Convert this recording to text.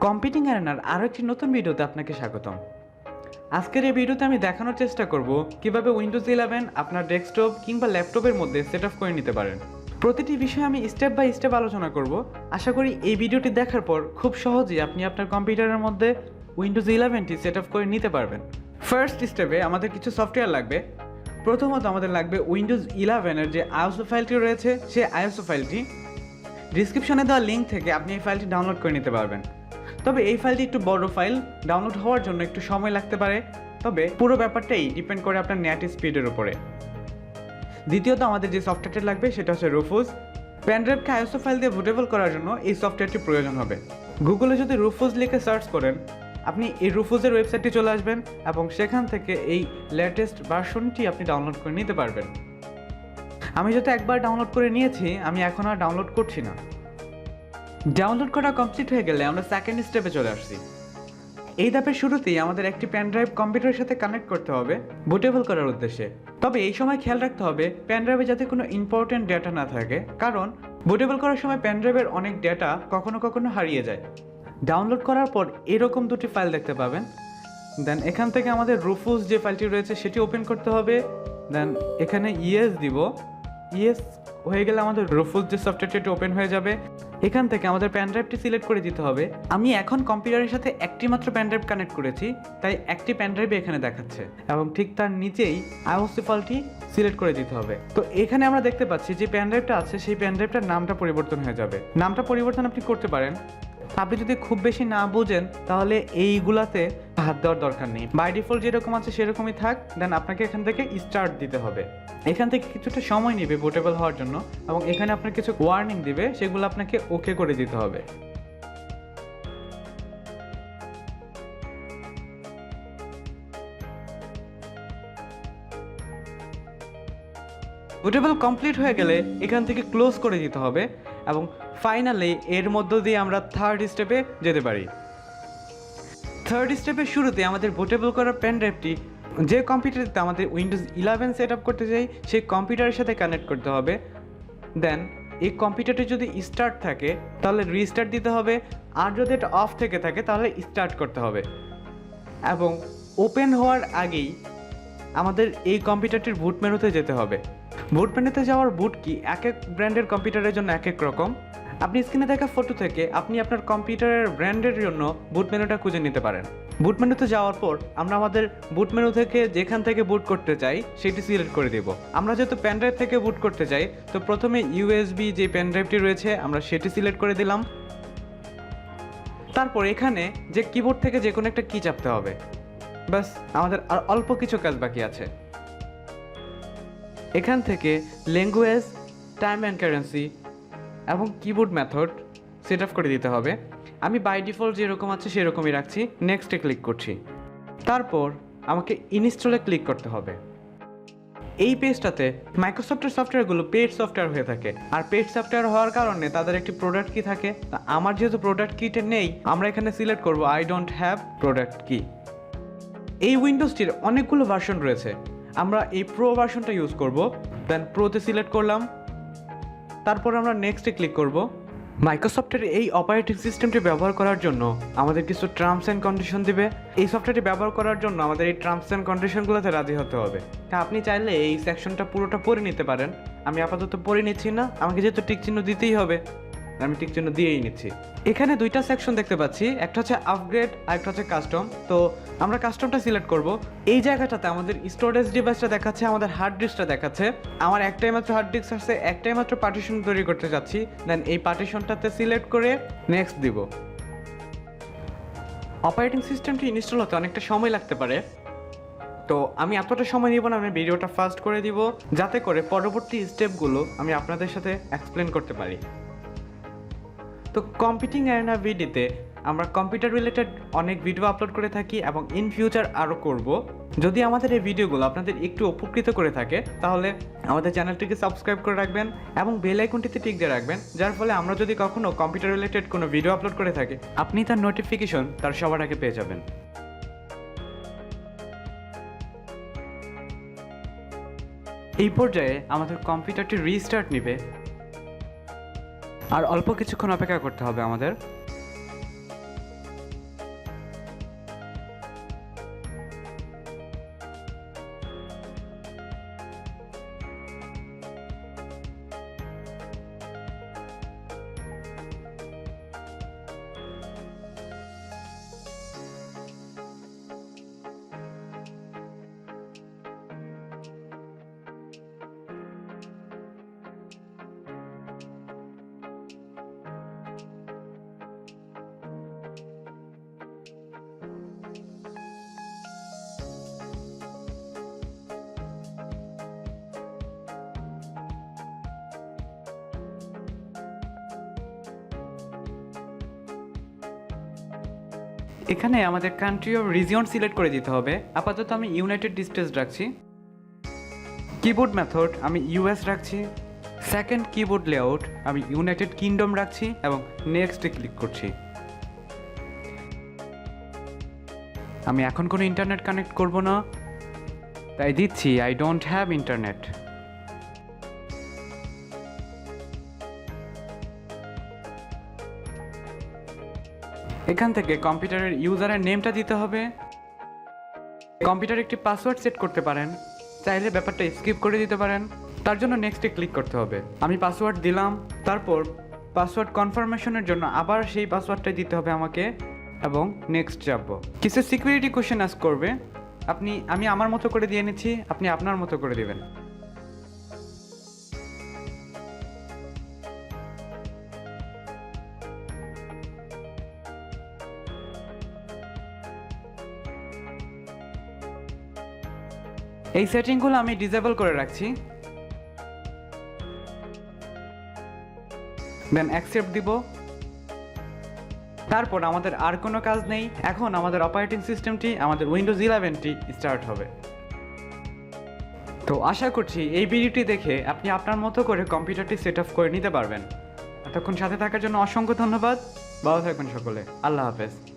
Computing অ্যারেনার আরও একটি নতুন ভিডিওতে আপনাকে স্বাগতম। আজকের এই ভিডিওতে আমি দেখানোর চেষ্টা করব কিভাবে উইন্ডোজ 11 আপনার ডেস্কটপ কিংবা ল্যাপটপের মধ্যে সেট আপ করে নিতে পারেন। প্রতিটি বিষয়ে আমি স্টেপ বাই স্টেপ আলোচনা করব। আশা করি এই ভিডিওটি দেখার পর খুব সহজেই আপনি আপনার কম্পিউটারের মধ্যে উইন্ডোজ 11টি সেট আপ করে নিতে পারবেন। ফার্স্ট স্টেপে আমাদের কিছু সফটওয়্যার লাগবে। প্রথমত আমাদের লাগবে উইন্ডোজ 11-এর যে আইএসও ফাইলটি রয়েছে সেই আইএসও ফাইলটি। ডিসক্রিপশনে দেওয়া লিঙ্ক থেকে আপনি এই ফাইলটি ডাউনলোড করে নিতে পারবেন। তবে এই ফাইলটি একটু বড় ফাইল, ডাউনলোড হওয়ার জন্য একটু সময় লাগতে পারে, তবে পুরো ব্যাপারটাই ডিপেন্ড করে আপনার নেট স্পিডের উপরে। দ্বিতীয়ত আমাদের যে সফটওয়্যারটি লাগবে সেটা হচ্ছে রুফুজ। প্যানড্রাইভকে আইএসও ফাইল দিয়ে বুটেবল করার জন্য এই সফটওয়্যারটি প্রয়োজন হবে। গুগলে যদি রুফুজ লিখে সার্চ করেন আপনি এই রুফুজের ওয়েবসাইটটি চলে আসবেন এবং সেখান থেকে এই লেটেস্ট ভার্সনটি আপনি ডাউনলোড করে নিতে পারবেন। আমি যেহেতু একবার ডাউনলোড করে নিয়েছি, আমি এখন আর ডাউনলোড করছি না। ডাউনলোড করা কমপ্লিট হয়ে গেলে আমরা সেকেন্ড স্টেপে চলে আসছি। এই ধাপের শুরুতেই আমাদের একটি প্যানড্রাইভ কম্পিউটারের সাথে কানেক্ট করতে হবে বুটেবল করার উদ্দেশ্যে। তবে এই সময় খেয়াল রাখতে হবে প্যানড্রাইভে যাতে কোনো ইম্পর্টেন্ট ডেটা না থাকে, কারণ বুটেবল করার সময় প্যানড্রাইভের অনেক ডেটা কখনো কখনো হারিয়ে যায়। ডাউনলোড করার পর এরকম দুটি ফাইল দেখতে পাবেন। দেন এখান থেকে আমাদের রুফুজ যে ফাইলটি রয়েছে সেটি ওপেন করতে হবে। দেন এখানে ইয়েস দিব। ইয়েস হয়ে গেলে আমাদের রুফুজ যে সফটওয়্যারটি ওপেন হয়ে যাবে। এখান থেকে আমাদের প্যানড্রাইভটি সিলেক্ট করে দিতে হবে। আমি এখন কম্পিউটারের সাথে একটি মাত্র প্যানড্রাইভ কানেক্ট করেছি, তাই একটি প্যানড্রাইভে এখানে দেখাচ্ছে এবং ঠিক তার নিচেই আইওসি ফাইলটি সিলেক্ট করে দিতে হবে। তো এখানে আমরা দেখতে পাচ্ছি যে প্যানড্রাইভটা আছে সেই প্যানড্রাইভটার নামটা পরিবর্তন হয়ে যাবে। নামটা পরিবর্তন আপনি করতে পারেন। আপনি যদি খুব বেশি না বুঝেন তাহলে এইগুলাতে হাত দেওয়ার দরকার নেই। বাই ডিফল্ট যেরকম আছে সেরকমই থাক। দেন আপনাকে এখান থেকে স্টার্ট দিতে হবে। এখান থেকে কিছুটা সময় নেবে বুটেবল হওয়ার জন্য এবং এখানে আপনার কিছু ওয়ার্নিং দিবে, সেগুলো আপনাকে ওকে করে দিতে হবে। বুটেবল কমপ্লিট হয়ে গেলে এখান থেকে ক্লোজ করে দিতে হবে এবং ফাইনালি এর মধ্য দিয়ে আমরা থার্ড স্টেপে যেতে পারি। থার্ড স্টেপের শুরুতে আমাদের বুটেবল করা পেন ড্রাইভটি যে কম্পিউটারতে আমাদের উইন্ডোজ 11 সেট আপ করতে চাই সেই কম্পিউটারের সাথে কানেক্ট করতে হবে। দেন এই কম্পিউটারটি যদি স্টার্ট থাকে তাহলে রিস্টার্ট দিতে হবে, আর যদি এটা অফ থেকে থাকে তাহলে স্টার্ট করতে হবে। এবং ওপেন হওয়ার আগেই আমাদের এই কম্পিউটারটির বুট মেনুতে যেতে হবে। বুট মেনুতে যাওয়ার বুট কি এক এক ব্র্যান্ডের কম্পিউটারের জন্য এক এক রকম। আপনি স্ক্রিনে দেখা ফটো থেকে আপনি আপনার কম্পিউটারের ব্র্যান্ডের জন্য বুট মেনুটা খুঁজে নিতে পারেন। বুট মেনুতে যাওয়ার পর আমরা আমাদের বুট মেনু থেকে যেখান থেকে বুট করতে চাই সেটি সিলেক্ট করে দেব। আমরা যেহেতু প্যানড্রাইভ থেকে বুট করতে চাই তো প্রথমে ইউএসবি যে প্যানড্রাইভটি রয়েছে আমরা সেটি সিলেক্ট করে দিলাম। তারপর এখানে যে কিবোর্ড থেকে যে কোনো একটা কি চাপতে হবে। বাস, আমাদের আর অল্প কিছু কাজ বাকি আছে। এখান থেকে ল্যাঙ্গুয়েজ, টাইম অ্যান্ড কারেন্সি এবং কিবোর্ড মেথড সেট আপ করে দিতে হবে। আমি বাই ডিফল্ট যেরকম আছে সেরকমই রাখছি। নেক্সটে ক্লিক করছি। তারপর আমাকে ইনস্টলে ক্লিক করতে হবে। এই পেজটাতে মাইক্রোসফটের সফটওয়্যারগুলো পেড সফটওয়্যার হয়ে থাকে, আর পেড সফটওয়্যার হওয়ার কারণে তাদের একটি প্রোডাক্ট কি থাকে। আমার যেহেতু প্রোডাক্ট কিটা নেই, আমরা এখানে সিলেক্ট করব আই ডোন্ট হ্যাভ প্রোডাক্ট কি। এই উইন্ডোজটির অনেকগুলো ভার্সন রয়েছে, আমরা এই প্রো ভার্সনটা ইউজ করব। দেন প্রোতে সিলেক্ট করলাম। তারপর আমরা নেক্সটে ক্লিক করব। মাইক্রোসফটের এই অপারেটিং সিস্টেমটি ব্যবহার করার জন্য আমাদের কিছু টার্মস অ্যান্ড কন্ডিশন দিবে। এই সফটওয়্যারটি ব্যবহার করার জন্য আমাদের এই টার্মস অ্যান্ড কন্ডিশনগুলোতে রাজি হতে হবে। তা আপনি চাইলে এই সেকশনটা পুরোটা পড়ে নিতে পারেন। আমি আপাতত পড়ে নিচ্ছি না, আমাকে যেহেতু টিক চিহ্ন দিতেই হবে আমি টিক চিহ্ন দিয়েই নিচ্ছি। এখানে দুইটা সেকশন দেখতে পাচ্ছি, একটা হচ্ছে আপগ্রেড আর একটা হচ্ছে কাস্টম। তো আমরা কাস্টমটা সিলেক্ট করব। এই জায়গাটাতে আমাদের স্টোরেজ ডিভাইসটা দেখাচ্ছে, আমাদের হার্ড ডিস্কটা দেখাচ্ছে। আমার একটাই মাত্র হার্ড ডিস্ক আছে, একটাই মাত্র পার্টিশন তৈরি করতে চাচ্ছি। দেন এই পার্টিশনটাতে সিলেক্ট করে নেক্সট দিব। অপারেটিং সিস্টেমটি ইনস্টল হতে অনেকটা সময় লাগতে পারে, তো আমি এতটা সময় নিব না। আমি ভিডিওটা ফাস্ট করে দিব যাতে করে পরবর্তী স্টেপগুলো আমি আপনাদের সাথে এক্সপ্লেন করতে পারি। তো কম্পিউটিং অ্যারেনা ভিডিওতে আমরা কম্পিউটার রিলেটেড অনেক ভিডিও আপলোড করে থাকি এবং ইন ফিউচার আরও করব। যদি আমাদের এই ভিডিওগুলো আপনাদের একটু উপকৃত করে থাকে তাহলে আমাদের চ্যানেলটিকে সাবস্ক্রাইব করে রাখবেন এবং বেল আইকনটিতে টিক দিয়ে রাখবেন, যার ফলে আমরা যদি কখনো কম্পিউটার রিলেটেড কোনো ভিডিও আপলোড করে থাকি আপনি তার নোটিফিকেশন তার সবার আগে পেয়ে যাবেন। এই পর্যায়ে আমাদের কম্পিউটারটি রিস্টার্ট নেবে আর অল্প কিছুক্ষণ অপেক্ষা করতে হবে আমাদের। এখানে আমাদের কান্ট্রি অফ রিজিয়ন সিলেক্ট করে দিতে হবে। আপাতত আমি ইউনাইটেড স্টেটস রাখছি। কিবোর্ড মেথড আমি ইউএস রাখছি। সেকেন্ড কিবোর্ড লেআউট আমি ইউনাইটেড কিংডম রাখছি এবং নেক্সটে ক্লিক করছি। আমি এখন কোনো ইন্টারনেট কানেক্ট করব না, তাই দিচ্ছি আই ডোন্ট হ্যাভ ইন্টারনেট। এখান থেকে কম্পিউটারের ইউজারের নেমটা দিতে হবে। কম্পিউটারে একটি পাসওয়ার্ড সেট করতে পারেন, চাইলে ব্যাপারটা স্কিপ করে দিতে পারেন। তার জন্য নেক্সটে ক্লিক করতে হবে। আমি পাসওয়ার্ড দিলাম, তারপর পাসওয়ার্ড কনফার্মেশনের জন্য আবার সেই পাসওয়ার্ডটাই দিতে হবে আমাকে এবং নেক্সট যাব। কিছু সিকিউরিটি কোশ্চেন আস্ক করবে, আমি আমার মতো করে দিয়ে নিচ্ছি, আপনি আপনার মতো করে দিবেন। এই সেটিংগুলো আমি ডিসেবল করে রাখছি। দেন অ্যাকসেপ্ট দিব। তারপর আমাদের আর কোনো কাজ নেই, এখন আমাদের অপারেটিং সিস্টেমটি আমাদের উইন্ডোজ 11টি স্টার্ট হবে। তো আশা করছি এই ভিডিওটি দেখে আপনি আপনার মতো করে কম্পিউটারটি সেট আপ করে নিতে পারবেন। এতক্ষণ সাথে থাকার জন্য অসংখ্য ধন্যবাদ। ভালো থাকবেন সকলে। আল্লাহ হাফেজ।